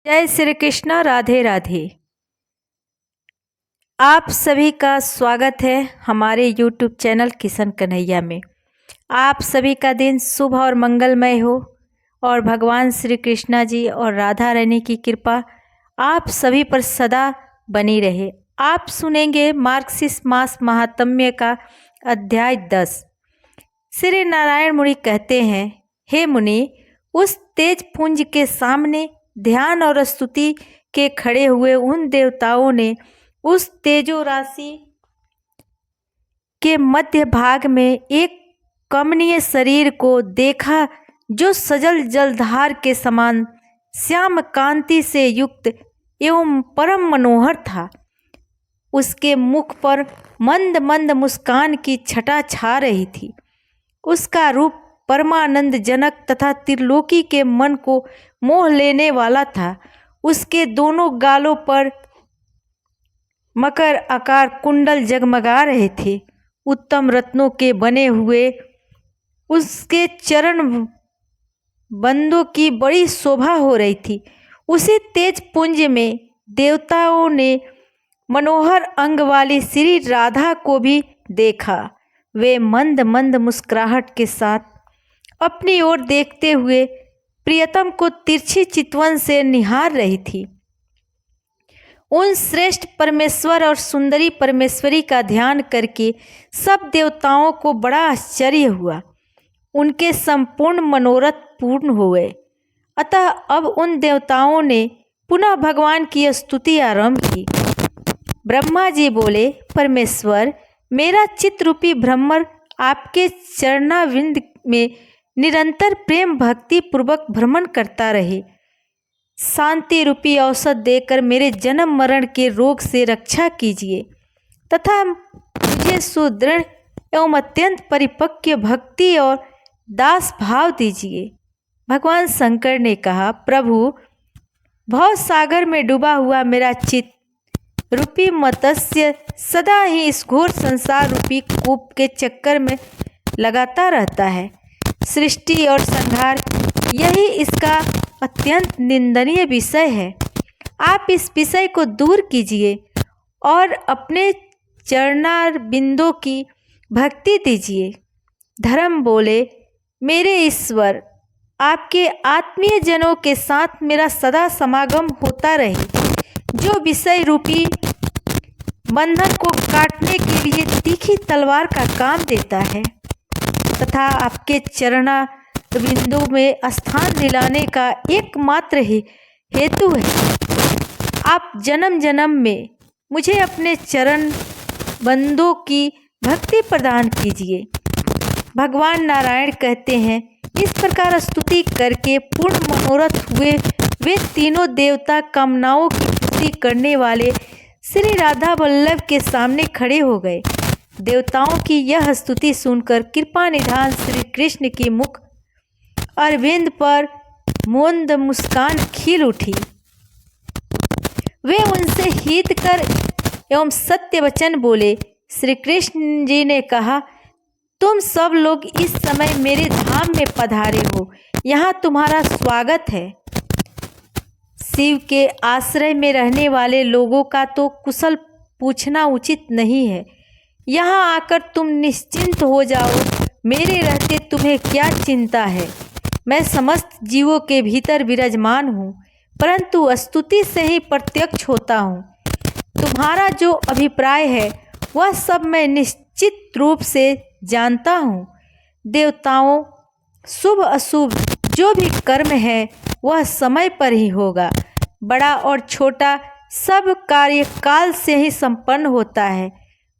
जय श्री कृष्ण। राधे राधे। आप सभी का स्वागत है हमारे YouTube चैनल किशन कन्हैया में। आप सभी का दिन शुभ और मंगलमय हो और भगवान श्री कृष्णा जी और राधा रानी की कृपा आप सभी पर सदा बनी रहे। आप सुनेंगे मार्क्सिस मास महात्म्य का अध्याय 10। श्री नारायण मुनि कहते हैं, हे मुनि, उस तेज पुंज के सामने ध्यान और स्तुति के खड़े हुए उन देवताओं ने उस तेजो राशि के मध्य भाग में एक कमनीय शरीर को देखा जो सजल जलधार के समान श्याम कांति से युक्त एवं परम मनोहर था। उसके मुख पर मंद मंद मुस्कान की छटा छा रही थी। उसका रूप परमानंद जनक तथा त्रिलोकी के मन को मोह लेने वाला था। उसके दोनों गालों पर मकर आकार कुंडल जगमगा रहे थे। उत्तम रत्नों के बने हुए उसके चरण बंदों की बड़ी शोभा हो रही थी। उसी तेज पुंज में देवताओं ने मनोहर अंग वाली श्री राधा को भी देखा। वे मंद मंद मुस्कुराहट के साथ अपनी ओर देखते हुए प्रियतम को तिरछी चितवन से निहार रही थी। उन श्रेष्ठ परमेश्वर और सुंदरी परमेश्वरी का ध्यान करके सब देवताओं को बड़ा आश्चर्य हुआ। उनके संपूर्ण मनोरथ पूर्ण हुए। अतः अब उन देवताओं ने पुनः भगवान की स्तुति आरंभ की। ब्रह्मा जी बोले, परमेश्वर, मेरा चित्त रूपी भ्रमर आपके चरणाविंद में निरंतर प्रेम भक्ति पूर्वक भ्रमण करता रहे। शांति रूपी औषध देकर मेरे जन्म मरण के रोग से रक्षा कीजिए तथा मुझे सुदृढ़ एवं अत्यंत परिपक्व भक्ति और दास भाव दीजिए। भगवान शंकर ने कहा, प्रभु, भव सागर में डूबा हुआ मेरा चित्त रूपी मत्स्य सदा ही इस घोर संसार रूपी कूप के चक्कर में लगाता रहता है। सृष्टि और संहार यही इसका अत्यंत निंदनीय विषय है। आप इस विषय को दूर कीजिए और अपने चरणार बिंदों की भक्ति दीजिए। धर्म बोले, मेरे ईश्वर, आपके आत्मीय जनों के साथ मेरा सदा समागम होता रहे, जो विषय रूपी बंधन को काटने के लिए तीखी तलवार का काम देता है तथा आपके चरणा बिंदु में स्थान दिलाने का एकमात्र ही हेतु है। आप जन्म जन्म में मुझे अपने चरण बंदों की भक्ति प्रदान कीजिए। भगवान नारायण कहते हैं, इस प्रकार स्तुति करके पूर्ण मनोरथ हुए वे तीनों देवता कामनाओं की पूर्ति करने वाले श्री राधा वल्लभ के सामने खड़े हो गए। देवताओं की यह स्तुति सुनकर कृपा निधान श्री कृष्ण की मुख अरविंद पर मंद मुस्कान खिल उठी। वे उनसे हित कर एवं सत्य वचन बोले। श्री कृष्ण जी ने कहा, तुम सब लोग इस समय मेरे धाम में पधारे हो, यहाँ तुम्हारा स्वागत है। शिव के आश्रय में रहने वाले लोगों का तो कुशल पूछना उचित नहीं है। यहाँ आकर तुम निश्चिंत हो जाओ। मेरे रहते तुम्हें क्या चिंता है। मैं समस्त जीवों के भीतर विराजमान हूँ, परंतु स्तुति से ही प्रत्यक्ष होता हूँ। तुम्हारा जो अभिप्राय है वह सब मैं निश्चित रूप से जानता हूँ। देवताओं, शुभ अशुभ जो भी कर्म है वह समय पर ही होगा। बड़ा और छोटा सब कार्य काल से ही संपन्न होता है।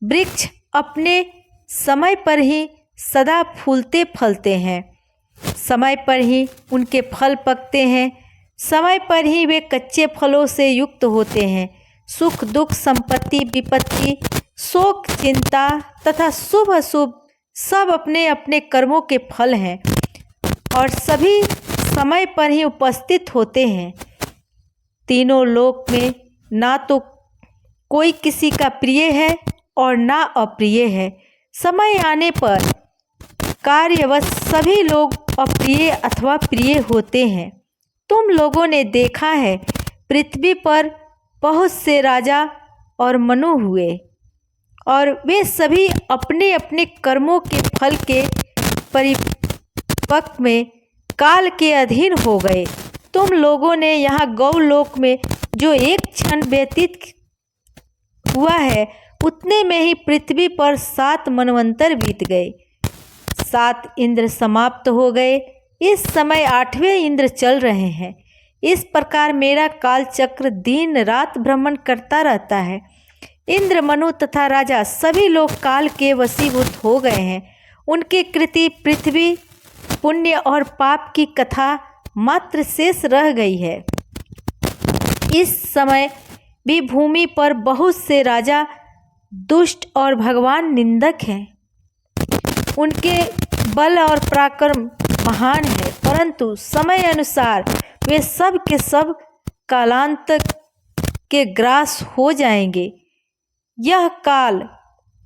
वृक्ष अपने समय पर ही सदा फूलते फलते हैं, समय पर ही उनके फल पकते हैं, समय पर ही वे कच्चे फलों से युक्त होते हैं। सुख दुख, संपत्ति विपत्ति, शोक चिंता तथा शुभ अशुभ सब अपने अपने कर्मों के फल हैं और सभी समय पर ही उपस्थित होते हैं। तीनों लोक में ना तो कोई किसी का प्रिय है और ना अप्रिय है। समय आने पर कार्यवश सभी लोग अप्रिय अथवा प्रिय होते हैं। तुम लोगों ने देखा है, पृथ्वी पर बहुत से राजा और मनु हुए और वे सभी अपने अपने कर्मों के फल के परिपक्व में काल के अधीन हो गए। तुम लोगों ने यहाँ गौलोक में जो एक क्षण व्यतीत हुआ है, उतने में ही पृथ्वी पर 7 मनवंतर बीत गए। 7 इंद्र समाप्त हो गए। इस समय 8वें इंद्र चल रहे हैं। इस प्रकार मेरा काल चक्र दिन रात भ्रमण करता रहता है। इंद्र, मनु तथा राजा सभी लोग काल के वशीभूत हो गए हैं। उनकी कृति पृथ्वी, पुण्य और पाप की कथा मात्र शेष रह गई है। इस समय भी भूमि पर बहुत से राजा दुष्ट और भगवान निंदक हैं। उनके बल और पराक्रम महान है, परंतु समय अनुसार वे सब के सब कालांत के ग्रास हो जाएंगे। यह काल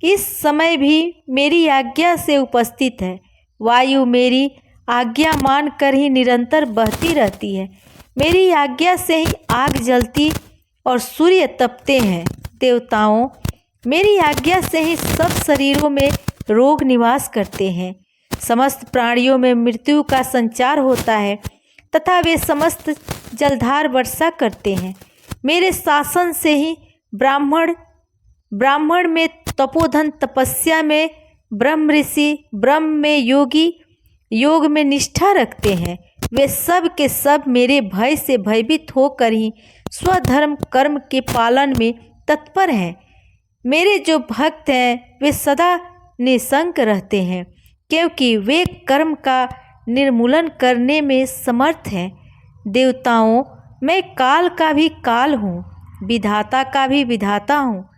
इस समय भी मेरी आज्ञा से उपस्थित है। वायु मेरी आज्ञा मानकर ही निरंतर बहती रहती है। मेरी आज्ञा से ही आग जलती और सूर्य तपते हैं। देवताओं, मेरी आज्ञा से ही सब शरीरों में रोग निवास करते हैं। समस्त प्राणियों में मृत्यु का संचार होता है तथा वे समस्त जलधार वर्षा करते हैं। मेरे शासन से ही ब्राह्मण में तपोधन, तपस्या में ब्रह्म ऋषि, ब्रह्म में योगी, योग में निष्ठा रखते हैं। वे सब के सब मेरे भय से भयभीत होकर ही स्वधर्म कर्म के पालन में तत्पर हैं। मेरे जो भक्त हैं वे सदा निसंक रहते हैं, क्योंकि वे कर्म का निर्मूलन करने में समर्थ हैं। देवताओं, मैं काल का भी काल हूँ, विधाता का भी विधाता हूँ,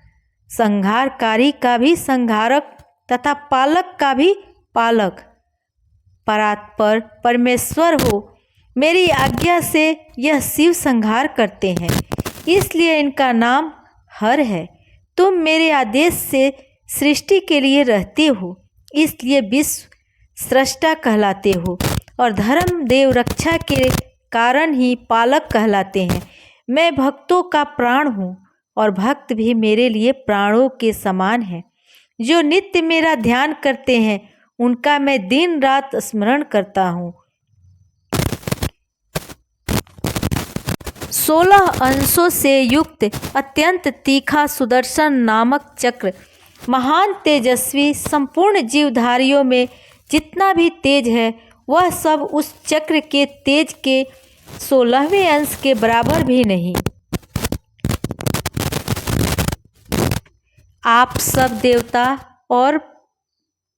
संहारकारी का भी संहारक तथा पालक का भी पालक। परात्पर परमेश्वर हो, मेरी आज्ञा से यह शिव संहार करते हैं, इसलिए इनका नाम हर है। तुम मेरे आदेश से सृष्टि के लिए रहते हो, इसलिए विश्व सृष्टा कहलाते हो और धर्म देव रक्षा के कारण ही पालक कहलाते हैं। मैं भक्तों का प्राण हूँ और भक्त भी मेरे लिए प्राणों के समान हैं। जो नित्य मेरा ध्यान करते हैं उनका मैं दिन रात स्मरण करता हूँ। 16 अंशों से युक्त अत्यंत तीखा सुदर्शन नामक चक्र महान तेजस्वी, संपूर्ण जीवधारियों में जितना भी तेज है वह सब उस चक्र के तेज के 16वें अंश के बराबर भी नहीं। आप सब देवता और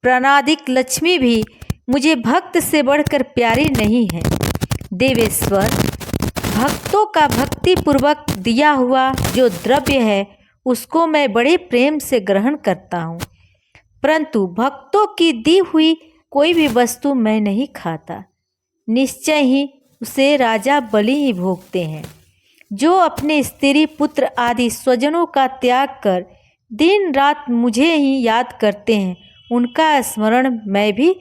प्राणादिक लक्ष्मी भी मुझे भक्त से बढ़कर प्यारी नहीं है। देवेश्वर, भक्तों का भक्ति पूर्वक दिया हुआ जो द्रव्य है उसको मैं बड़े प्रेम से ग्रहण करता हूँ, परंतु भक्तों की दी हुई कोई भी वस्तु मैं नहीं खाता। निश्चय ही उसे राजा बलि ही भोगते हैं। जो अपने स्त्री पुत्र आदि स्वजनों का त्याग कर दिन रात मुझे ही याद करते हैं, उनका स्मरण मैं भी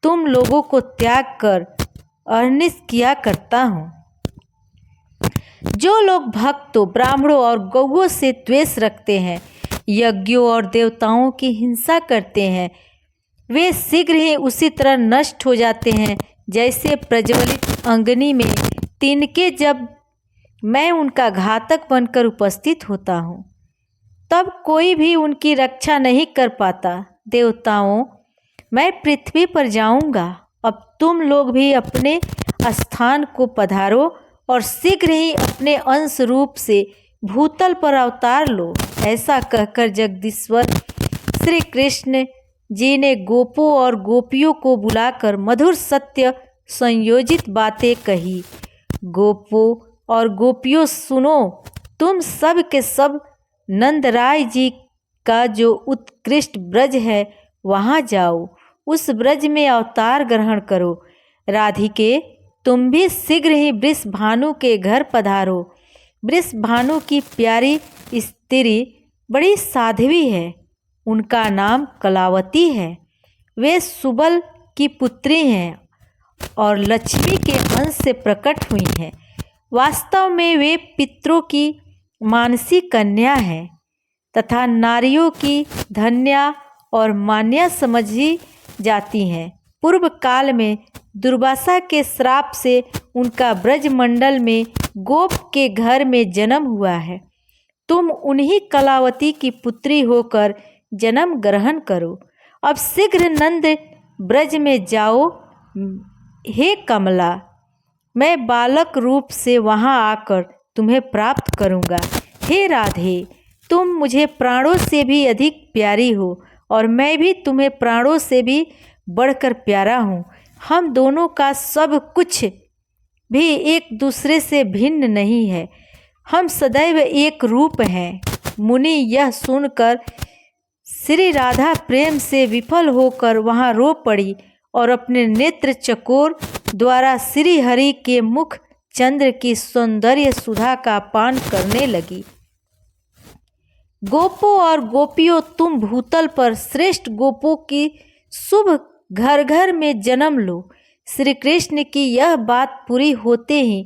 तुम लोगों को त्याग कर अहर्निश किया करता हूँ। जो लोग भक्तों, ब्राह्मणों और गौओं से द्वेष रखते हैं, यज्ञों और देवताओं की हिंसा करते हैं, वे शीघ्र ही उसी तरह नष्ट हो जाते हैं जैसे प्रज्वलित अग्नि में तिनके। जब मैं उनका घातक बनकर उपस्थित होता हूँ तब कोई भी उनकी रक्षा नहीं कर पाता। देवताओं, मैं पृथ्वी पर जाऊंगा। अब तुम लोग भी अपने स्थान को पधारो और शीघ्र ही अपने अंश रूप से भूतल पर अवतार लो। ऐसा कहकर जगदीश्वर श्री कृष्ण जी ने गोपों और गोपियों को बुलाकर मधुर सत्य संयोजित बातें कही। गोपों और गोपियों, सुनो, तुम सब के सब नंदराय जी का जो उत्कृष्ट ब्रज है वहाँ जाओ, उस ब्रज में अवतार ग्रहण करो। राधिके, तुम भी शीघ्र ही वृषभानु के घर पधारो। वृषभानु की प्यारी स्त्री बड़ी साध्वी है, उनका नाम कलावती है। वे सुबल की पुत्री हैं और लक्ष्मी के अंश से प्रकट हुई हैं। वास्तव में वे पितरों की मानसी कन्या हैं तथा नारियों की धन्या और मान्या समझी जाती हैं। पूर्व काल में दुर्वासा के श्राप से उनका ब्रजमंडल में गोप के घर में जन्म हुआ है। तुम उन्हीं कलावती की पुत्री होकर जन्म ग्रहण करो। अब शीघ्र नंद ब्रज में जाओ। हे कमला, मैं बालक रूप से वहाँ आकर तुम्हें प्राप्त करूँगा। हे राधे, तुम मुझे प्राणों से भी अधिक प्यारी हो और मैं भी तुम्हें प्राणों से भी बढ़कर प्यारा हूँ। हम दोनों का सब कुछ भी एक दूसरे से भिन्न नहीं है। हम सदैव एक रूप हैं। मुनि यह सुनकर श्री राधा प्रेम से विफल होकर वहाँ रो पड़ी और अपने नेत्र चकोर द्वारा श्री हरि के मुख चंद्र की सौंदर्य सुधा का पान करने लगी। गोपों और गोपियों, तुम भूतल पर श्रेष्ठ गोपों की शुभ घर घर में जन्म लो। श्री कृष्ण की यह बात पूरी होते ही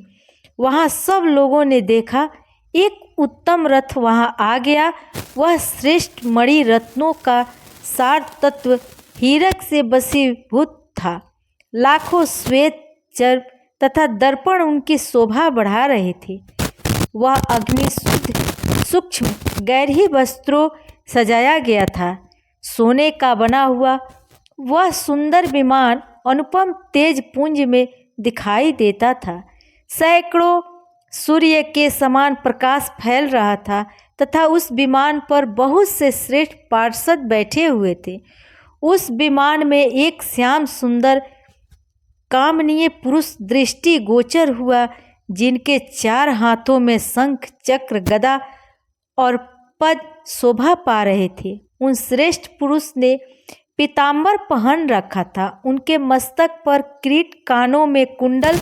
वहाँ सब लोगों ने देखा एक उत्तम रथ वहाँ आ गया। वह श्रेष्ठ मणि रत्नों का सार तत्व हीरक से बसीभूत था। लाखों श्वेत चर्म तथा दर्पण उनकी शोभा बढ़ा रहे थे। वह अग्नि शुद्ध सूक्ष्म गैरही वस्त्रों सजाया गया था। सोने का बना हुआ वह सुंदर विमान अनुपम तेज पुंज में दिखाई देता था। सैकड़ों सूर्य के समान प्रकाश फैल रहा था तथा उस विमान पर बहुत से श्रेष्ठ पार्षद बैठे हुए थे। उस विमान में एक श्याम सुंदर कामनीय पुरुष दृष्टि गोचर हुआ, जिनके 4 हाथों में शंख चक्र गदा और पद शोभा पा रहे थे। उन श्रेष्ठ पुरुष ने पीताम्बर पहन रखा था। उनके मस्तक पर किरीट, कानों में कुंडल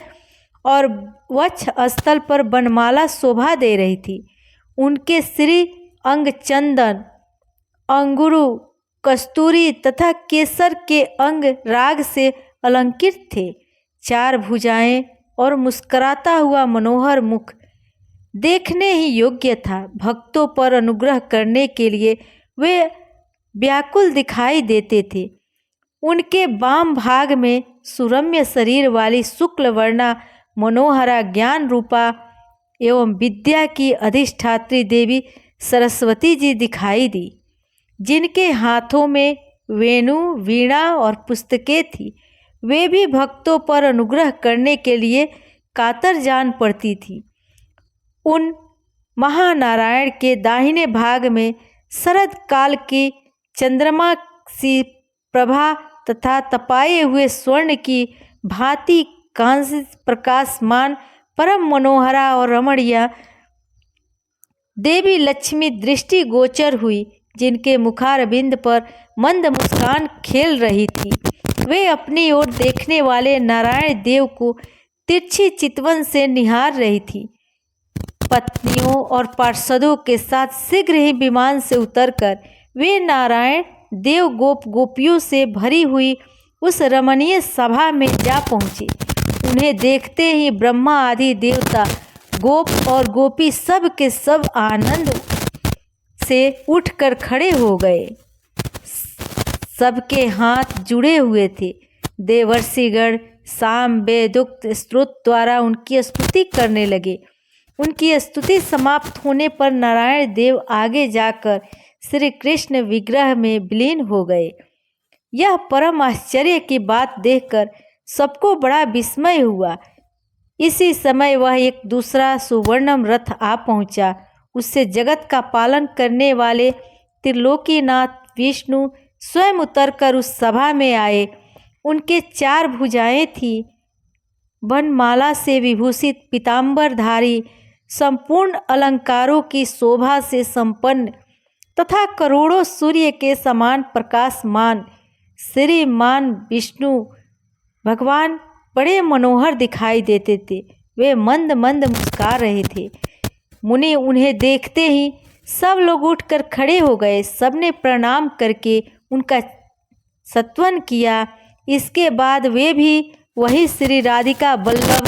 और वक्ष स्थल पर बनमाला शोभा दे रही थी। उनके श्री अंग चंदन, अंगुरु, कस्तूरी तथा केसर के अंग राग से अलंकृत थे। 4 भुजाएं और मुस्कुराता हुआ मनोहर मुख देखने ही योग्य था। भक्तों पर अनुग्रह करने के लिए वे व्याकुल दिखाई देते थे। उनके वाम भाग में सुरम्य शरीर वाली शुक्ल वर्णा मनोहरा ज्ञान रूपा एवं विद्या की अधिष्ठात्री देवी सरस्वती जी दिखाई दी, जिनके हाथों में वेणु, वीणा और पुस्तकें थी। वे भी भक्तों पर अनुग्रह करने के लिए कातर जान पड़ती थी। उन महानारायण के दाहिने भाग में शरद काल की चंद्रमा सी प्रभा तथा तपाए हुए स्वर्ण की भांति कांस्य प्रकाशमान परम मनोहरा और रमणीय देवी लक्ष्मी दृष्टि गोचर हुई, जिनके मुखारविंद पर मंद मुस्कान खेल रही थी। वे अपनी ओर देखने वाले नारायण देव को तिरछी चितवन से निहार रही थी। पत्नियों और पार्षदों के साथ शीघ्र ही विमान से उतरकर वे नारायण देव गोप गोपियों से भरी हुई उस रमणीय सभा में जा पहुँचे। उन्हें देखते ही ब्रह्मा आदि देवता, गोप और गोपी सब के सब आनंद से उठकर खड़े हो गए। सबके हाथ जुड़े हुए थे। देवर्षिगण साम वेदोक्त स्त्रोत द्वारा उनकी स्तुति करने लगे। उनकी स्तुति समाप्त होने पर नारायण देव आगे जाकर श्री कृष्ण विग्रह में विलीन हो गए। यह परम आश्चर्य की बात देखकर सबको बड़ा विस्मय हुआ। इसी समय वह एक दूसरा सुवर्णम रथ आ पहुंचा। उससे जगत का पालन करने वाले त्रिलोकीनाथ विष्णु स्वयं उतरकर उस सभा में आए। उनके 4 भुजाएं थीं। वनमाला से विभूषित पीताम्बरधारी, संपूर्ण अलंकारों की शोभा से संपन्न तथा करोड़ों सूर्य के समान प्रकाशमान श्रीमान विष्णु भगवान बड़े मनोहर दिखाई देते थे। वे मंद मंद मुस्कुरा रहे थे। मुनि उन्हें देखते ही सब लोग उठकर खड़े हो गए। सबने प्रणाम करके उनका सत्वन किया। इसके बाद वे भी वही श्री राधिका वल्लभ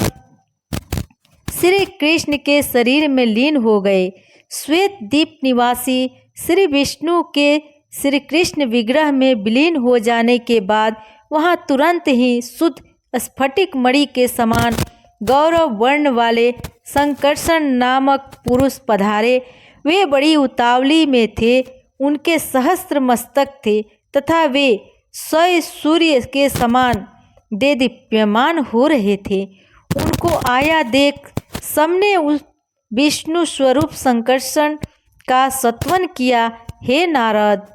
श्री कृष्ण के शरीर में लीन हो गए। श्वेत द्वीप निवासी श्री विष्णु के श्री कृष्ण विग्रह में विलीन हो जाने के बाद वहाँ तुरंत ही शुद्ध स्फटिक मणि के समान गौरव वर्ण वाले संकर्षण नामक पुरुष पधारे। वे बड़ी उतावली में थे, उनके सहस्त्र मस्तक थे तथा वे 100 सूर्य के समान देदीप्यमान हो रहे थे। उनको आया देख सबने उस विष्णु स्वरूप संकर्षण का स्तवन किया। हे नारद,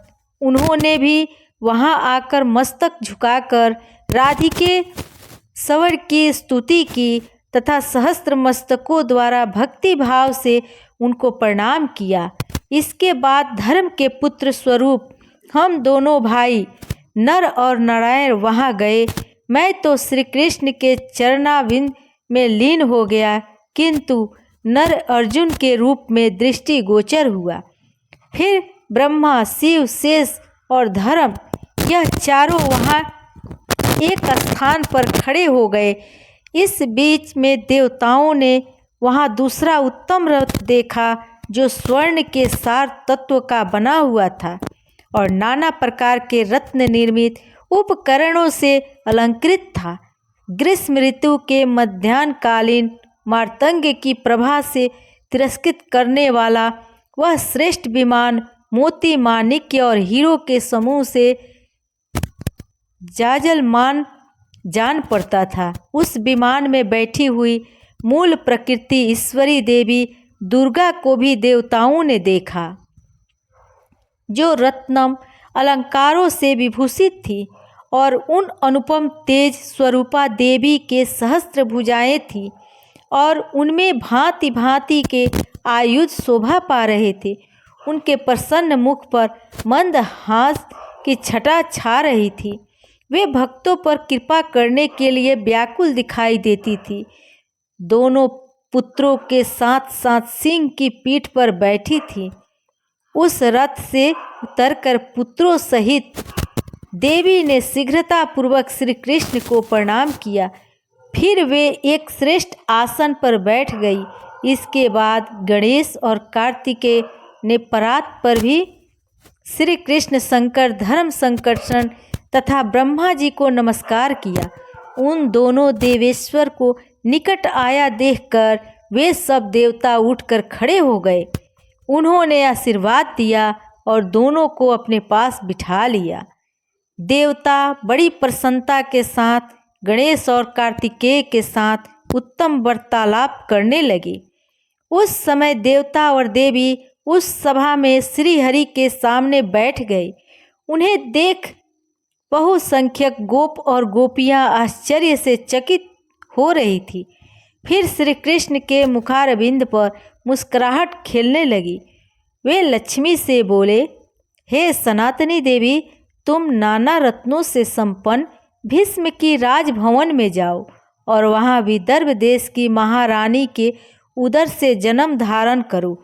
उन्होंने भी वहां आकर मस्तक झुकाकर राधिके स्वर की स्तुति की तथा सहस्त्र मस्तकों द्वारा भक्ति भाव से उनको प्रणाम किया। इसके बाद धर्म के पुत्र स्वरूप हम दोनों भाई नर और नारायण वहां गए। मैं तो श्री कृष्ण के चरणाविंद में लीन हो गया, किंतु नर अर्जुन के रूप में दृष्टि गोचर हुआ। फिर ब्रह्मा, शिव, शेष और धर्म यह चारों वहाँ एक स्थान पर खड़े हो गए। इस बीच में देवताओं ने वहाँ दूसरा उत्तम रथ देखा जो स्वर्ण के सार तत्व का बना हुआ था और नाना प्रकार के रत्न निर्मित उपकरणों से अलंकृत था। ग्रीष्म ऋतु के मध्याह्नकालीन मार्तंग की प्रभा से तिरस्कृत करने वाला वह श्रेष्ठ विमान मोती, माणिक्य और हीरो के समूह से जाजलमान जान पड़ता था। उस विमान में बैठी हुई मूल प्रकृति ईश्वरी देवी दुर्गा को भी देवताओं ने देखा, जो रत्नम अलंकारों से विभूषित थी और उन अनुपम तेज स्वरूपा देवी के सहस्त्र भुजाएं थी और उनमें भांति भांति के आयुध शोभा पा रहे थे। उनके प्रसन्न मुख पर मंद हास की छटा छा रही थी। वे भक्तों पर कृपा करने के लिए व्याकुल दिखाई देती थी। दोनों पुत्रों के साथ साथ सिंह की पीठ पर बैठी थी। उस रथ से उतरकर पुत्रों सहित देवी ने शीघ्रतापूर्वक श्री कृष्ण को प्रणाम किया। फिर वे एक श्रेष्ठ आसन पर बैठ गई। इसके बाद गणेश और कार्तिकेय ने परात पर भी श्री कृष्ण, शंकर, धर्म संकर्षण तथा ब्रह्मा जी को नमस्कार किया। उन दोनों देवेश्वर को निकट आया देखकर वे सब देवता उठकर खड़े हो गए। उन्होंने आशीर्वाद दिया और दोनों को अपने पास बिठा लिया। देवता बड़ी प्रसन्नता के साथ गणेश और कार्तिकेय के साथ उत्तम वार्तालाप करने लगे। उस समय देवता और देवी उस सभा में श्री हरि के सामने बैठ गए। उन्हें देख बहुसंख्यक गोप और गोपियां आश्चर्य से चकित हो रही थी। फिर श्री कृष्ण के मुखारविंद पर मुस्कुराहट खेलने लगी। वे लक्ष्मी से बोले, हे सनातनी देवी, तुम नाना रत्नों से संपन्न भीष्म की राजभवन में जाओ और वहाँ विदर्भ देश की महारानी के उदर से जन्म धारण करो।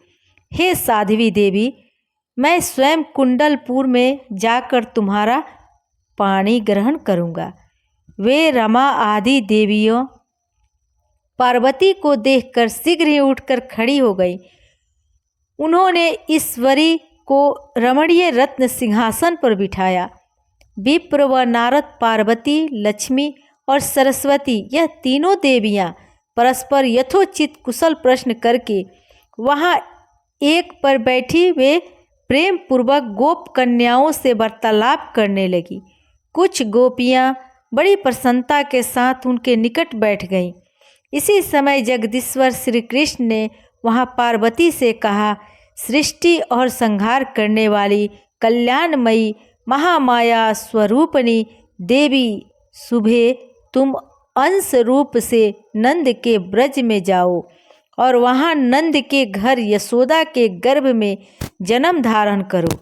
हे साध्वी देवी, मैं स्वयं कुंडलपुर में जाकर तुम्हारा पाणी ग्रहण करूँगा। वे रमा आदि देवियों पार्वती को देखकर शीघ्र ही उठकर खड़ी हो गई। उन्होंने ईश्वरी को रमणीय रत्न सिंहासन पर बिठाया। विप्र व नारद, पार्वती, लक्ष्मी और सरस्वती यह तीनों देवियाँ परस्पर यथोचित कुशल प्रश्न करके वहाँ एक पर बैठी वे प्रेम पूर्वक गोप कन्याओं से वार्तालाप करने लगी। कुछ गोपियाँ बड़ी प्रसन्नता के साथ उनके निकट बैठ गईं। इसी समय जगदीश्वर श्री कृष्ण ने वहाँ पार्वती से कहा, सृष्टि और संहार करने वाली कल्याणमयी महामाया स्वरूपणी देवी शुभे, तुम अंश रूप से नंद के ब्रज में जाओ और वहाँ नंद के घर यशोदा के गर्भ में जन्म धारण करो।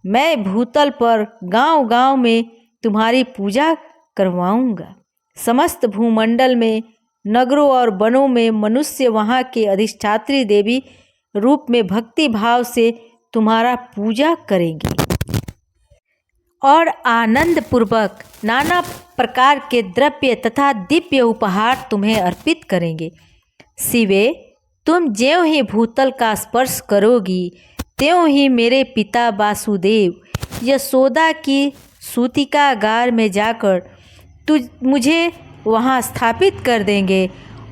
मैं भूतल पर गांव-गांव में तुम्हारी पूजा करवाऊंगा। समस्त भूमंडल में नगरों और वनों में मनुष्य वहाँ के अधिष्ठात्री देवी रूप में भक्ति भाव से तुम्हारा पूजा करेंगे और आनंद पूर्वक नाना प्रकार के द्रव्य तथा दिव्य उपहार तुम्हें अर्पित करेंगे। शिवे, तुम ज्यों ही भूतल का स्पर्श करोगी त्यों ही मेरे पिता वासुदेव यशोदा की सूतिकागार में जाकर मुझे वहाँ स्थापित कर देंगे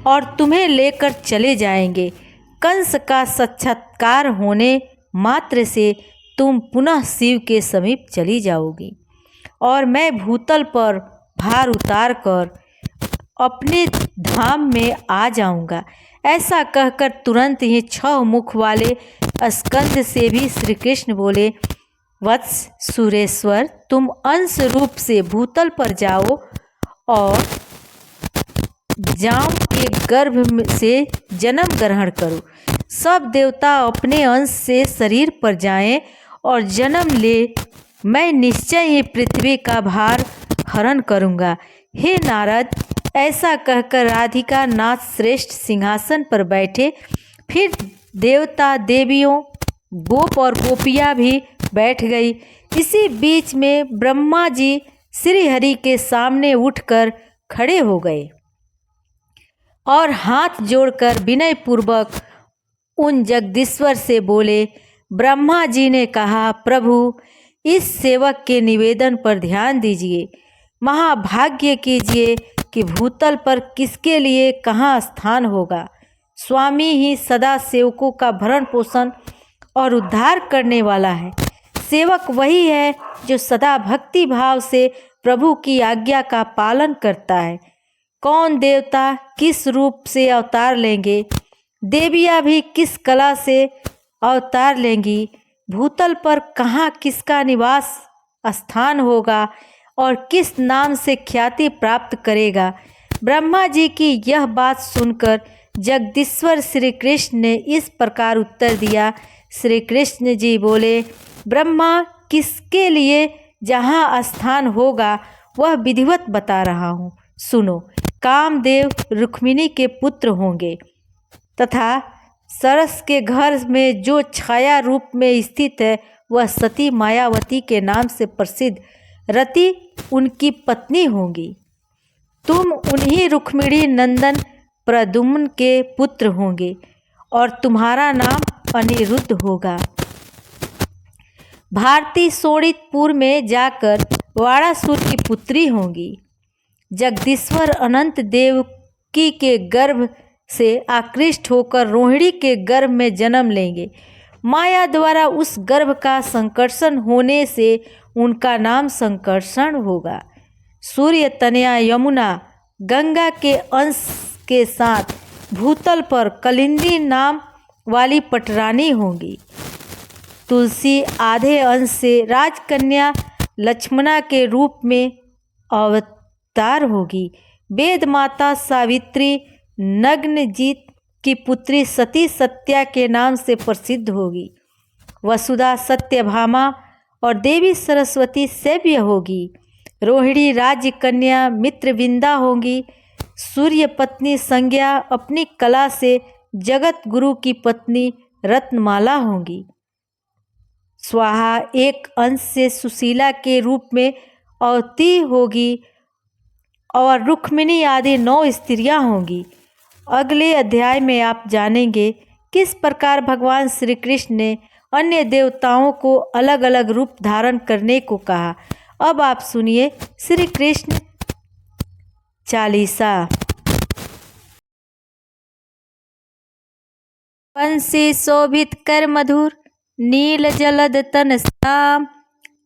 और तुम्हें लेकर चले जाएंगे। कंस का साक्षात्कार होने मात्र से तुम पुनः शिव के समीप चली जाओगी और मैं भूतल पर भार उतार कर अपने धाम में आ जाऊंगा। ऐसा कहकर तुरंत ही 6 मुख वाले स्कंद से भी श्री कृष्ण बोले, वत्स सुरेश्वर, तुम अंश रूप से भूतल पर जाओ और जाम के गर्भ से जन्म ग्रहण करो। सब देवता अपने अंश से शरीर पर जाएं और जन्म ले। मैं निश्चय ही पृथ्वी का भार हरण करूँगा। हे नारद, ऐसा कहकर राधिका नाथ श्रेष्ठ सिंहासन पर बैठे। फिर देवता देवियों गोप और गोपियाँ भी बैठ गई। इसी बीच में ब्रह्मा जी श्री हरि के सामने उठकर खड़े हो गए और हाथ जोड़कर विनय पूर्वक उन जगदीश्वर से बोले, ब्रह्मा जी ने कहा, प्रभु इस सेवक के निवेदन पर ध्यान दीजिए। महाभाग्य कीजिए कि भूतल पर किसके लिए कहाँ स्थान होगा। स्वामी ही सदा सेवकों का भरण पोषण और उद्धार करने वाला है। सेवक वही है जो सदा भक्ति भाव से प्रभु की आज्ञा का पालन करता है। कौन देवता किस रूप से अवतार लेंगे, देवियाँ भी किस कला से अवतार लेंगी, भूतल पर कहाँ किसका निवास स्थान होगा और किस नाम से ख्याति प्राप्त करेगा। ब्रह्मा जी की यह बात सुनकर जगदीश्वर श्री कृष्ण ने इस प्रकार उत्तर दिया। श्री कृष्ण जी बोले, ब्रह्मा किसके लिए जहाँ स्थान होगा वह विधिवत बता रहा हूँ। सुनो, कामदेव रुक्मिणी के पुत्र होंगे तथा सरस के घर में जो छाया रूप में स्थित है वह सती मायावती के नाम से प्रसिद्ध रति उनकी पत्नी होंगी। तुम उन्हीं रुक्मिणी नंदन प्रद्युम्न के पुत्र होंगे और तुम्हारा नाम अनिरुद्ध होगा। भारती शोणितपुर में जाकर वाणासुर की पुत्री होंगी। जगदीश्वर अनंत देवकी के गर्भ से आकृष्ट होकर रोहिणी के गर्भ में जन्म लेंगे। माया द्वारा उस गर्भ का संकर्षण होने से उनका नाम संकर्षण होगा। सूर्य तनया यमुना गंगा के अंश के साथ भूतल पर कलिंदी नाम वाली पटरानी होंगी। तुलसी आधे अंश से राजकन्या लक्ष्मणा के रूप में अवतार होगी। वेद माता सावित्री नग्नजीत की पुत्री सती सत्या के नाम से प्रसिद्ध होगी। वसुधा सत्यभामा और देवी सरस्वती सेव्य होगी। रोहिणी राज्य कन्या मित्रविंदा होंगी। सूर्य पत्नी संज्ञा अपनी कला से जगत गुरु की पत्नी रत्नमाला होंगी। स्वाहा एक अंश से सुशीला के रूप में अवती होगी और रुक्मिणी आदि 9 स्त्रियां होंगी। अगले अध्याय में आप जानेंगे किस प्रकार भगवान श्री कृष्ण ने अन्य देवताओं को अलग अलग रूप धारण करने को कहा। अब आप सुनिए श्री कृष्ण चालीसा। पंसी शोभित कर मधुर नील जलद तन श्याम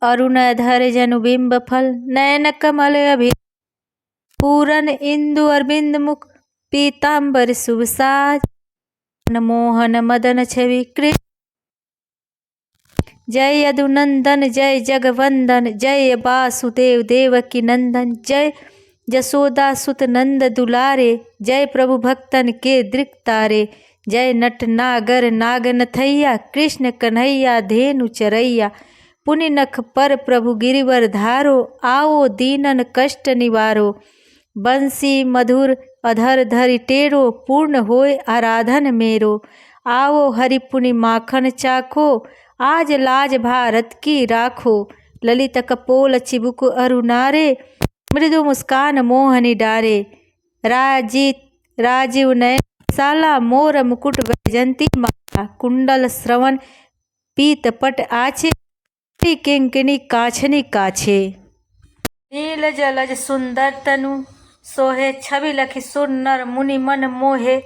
अरुणधर जनुबिंब फल नयन कमल अभि पूरन इंदु अरविंद मुख पीतांबर शुभ साज मोहन मदन छवि कृष्ण। जय यदुनंदन जय जगवंदन जय वासुदेव देवकी नंदन जय जसोदा सुत नंद दुलारे जय प्रभु भक्तन के दृक्तारे जय नट नागर नागनथैया कृष्ण कन्हैया धेनु चरैया पुनि नख पर प्रभु गिरिवर धारो आओ दीनन कष्ट निवारो बंसी मधुर अधर धरि टेरो पूर्ण होय आराधन मेरो आओ हरि पुनि माखन चाखो आज लाज भारत की राखो ललित कपोल चिबुक अरुनारे मृदु मुस्कान मोहनि डारे राजीव नयन पाठशाला मोर मुकुट वैजंती माला कुंडल श्रवण पीत पट आछे किंकिणी काछनी काछे। नील जलज सुंदर तनु सोहे छवि लखि सुर नर मुनि मन मोहे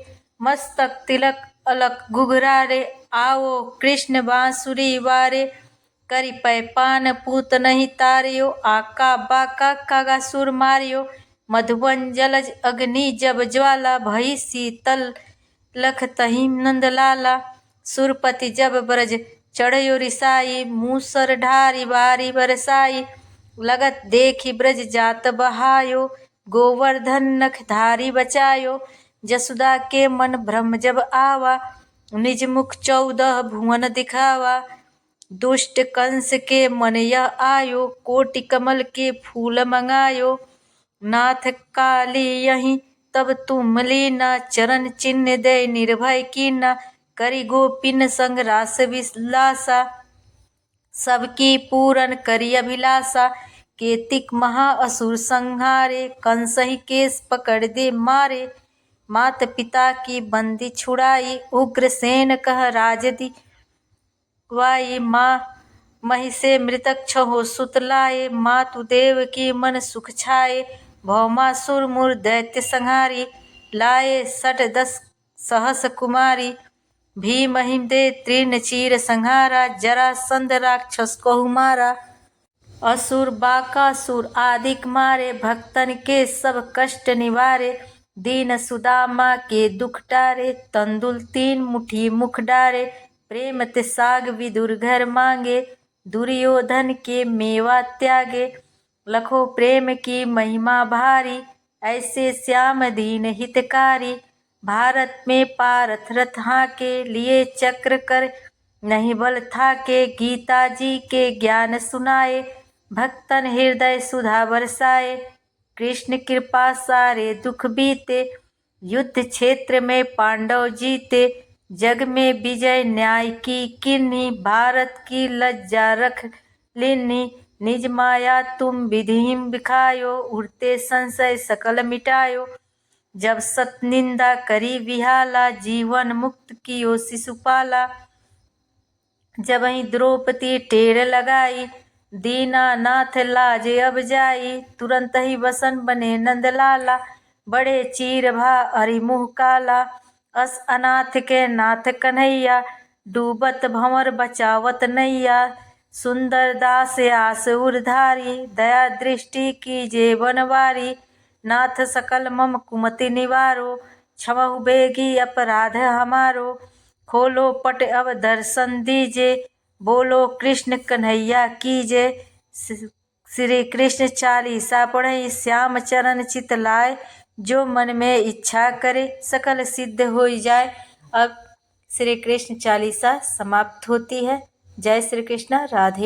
मस्तक तिलक अलक घुघरारे आओ कृष्ण बांसुरी वारे करि पै पान पूत नहीं तारियो आका बाका कागा सुर मारियो मधुबन जलज अग्नि जब ज्वाला भई शीतल लख तही नंदलाला सुरपति जब ब्रज चढ़यो रिसाई मूसर ढारी बारी बरसाई लगत देखी ब्रज जात बहायो गोवर्धन नख धारी बचायो जसुदा के मन भ्रम जब आवा निज मुख 14 भुवन दिखावा दुष्ट कंस के मन यह आयो कोटि कमल के फूल मंगायो नाथ काली यहीं तब तुम लीना चरण चिन्ह दे निर्भय कीना करि गोपिन संग रास विलासा सबकी पूरन करि अभिलाषा केतिक महा असुर संहारे कंस ही केस पकड़ दे मारे मात पिता की बंदी छुड़ाई उग्रसेन कह राजदी वाई माँ मही से मृतक छहो सुत लाए मातु देव की मन सुख छाए भौमासुर मुर दैत्य संहारी लाए 10 सहस कुमारी भीम हिम दे तृण चीर संहारा जरासंध राक्षस को मारा असुर बाकासुर आदिक मारे भक्तन के सब कष्ट निवारे दीन सुदामा के दुख टारे तंदुल 3 मुट्ठी मुख डारे प्रेम ते साग विदुर घर मांगे दुर्योधन के मेवा त्यागे लखो प्रेम की महिमा भारी ऐसे श्याम दीन हितकारी भारत में पारथ रथ हाके लिए चक्र कर नहीं बल था के गीता जी के ज्ञान सुनाए भक्तन हृदय सुधा बरसाए कृष्ण कृपा सारे दुख बीते युद्ध क्षेत्र में पांडव जीते जग में विजय न्याय की किन्हीं भारत की लज्जा रख लिन्हीं निज माया तुम विधि बिखायो उड़ते संशय सकल मिटायो जब सत निंदा करी विहाला जीवन मुक्त कियो शिशुपाला जब ही द्रौपदी टेढ़ लगाई दीनानाथ लाज अब जाई तुरंत ही वसन बने नंदलाला बड़े चीर भा हरि मुँह काला अस अनाथ के नाथ कन्हैया डूबत भंवर बचावत नैया सुंदर दास आस उरधारी दया दृष्टि कीजे बनवारी नाथ सकल मम कुमति निवारो क्षमहु बेगी अपराध हमारो खोलो पट अब दर्शन दीजे बोलो कृष्ण कन्हैया कीजे श्री कृष्ण चालीसा पढ़ई श्याम चरण चित लाए जो मन में इच्छा करे सकल सिद्ध हो जाए। अब श्री कृष्ण चालीसा समाप्त होती है। जय श्री कृष्ण। राधे।